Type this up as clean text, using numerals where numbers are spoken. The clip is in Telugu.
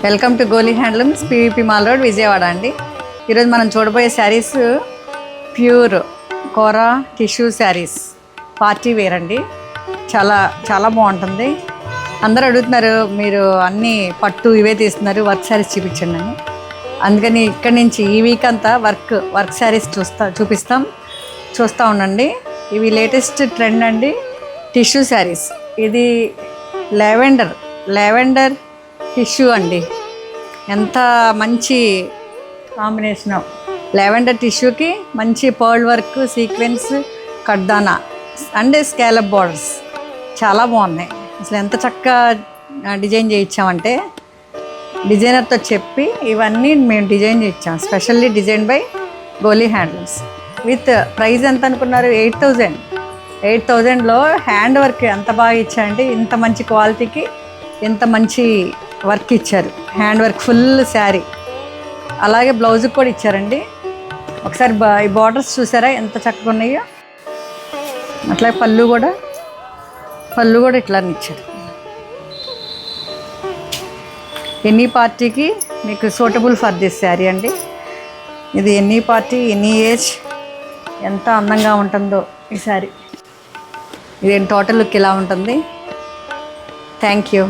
Welcome to Goli handlooms, PVP mall road, Vijayawada అండి. ఈరోజు మనం చూడబోయే శారీస్ ప్యూర్ కోరా టిష్యూ శారీస్, పార్టీ వేర్ అండి. చాలా చాలా బాగుంటుంది. అందరూ అడుగుతున్నారు, మీరు అన్నీ పట్టు ఇవే తీస్తున్నారు, వర్క్ శారీస్ చూపించండి అని. అందుకని ఇక్కడి నుంచి ఈ వీక్ అంతా వర్క్ శారీస్ చూస్తూ ఉండండి. ఇవి లేటెస్ట్ ట్రెండ్ అండి, టిష్యూ శారీస్. ఇది లావెండర్ టిష్యూ అండి. ఎంత మంచి కాంబినేషను! లావెండర్ టిష్యూకి మంచి పర్ల్ వర్క్, సీక్వెన్స్, కడ్దానా అండ్ స్కాలప్ బార్డర్స్ చాలా బాగున్నాయి. అసలు ఎంత చక్కగా డిజైన్ చేయించామంటే, డిజైనర్తో చెప్పి ఇవన్నీ మేము డిజైన్ చేయించాం. Specially design by Goli handlooms. With price ఎంత అనుకున్నారు? 8,000లో హ్యాండ్ వర్క్ ఎంత బాగా ఇచ్చారంటే, ఇంత మంచి క్వాలిటీకి ఎంత మంచి వర్క్ ఇచ్చారు. హ్యాండ్ వర్క్ ఫుల్ శారీ, అలాగే బ్లౌజ్కి కూడా ఇచ్చారండి. ఒకసారి ఈ బార్డర్స్ చూసారా ఎంత చక్కగా ఉన్నాయో. అట్లాగే పళ్ళు కూడా ఇట్లానే ఇచ్చారు. ఎనీ పార్టీకి మీకు సూటబుల్ ఫర్ దిస్ శారీ అండి. ఇది ఎనీ పార్టీ, ఎనీ ఏజ్ ఎంత అందంగా ఉంటుందో ఈ శారీ. ఇది టోటల్ లుక్ ఇలా ఉంటుంది. Thank you.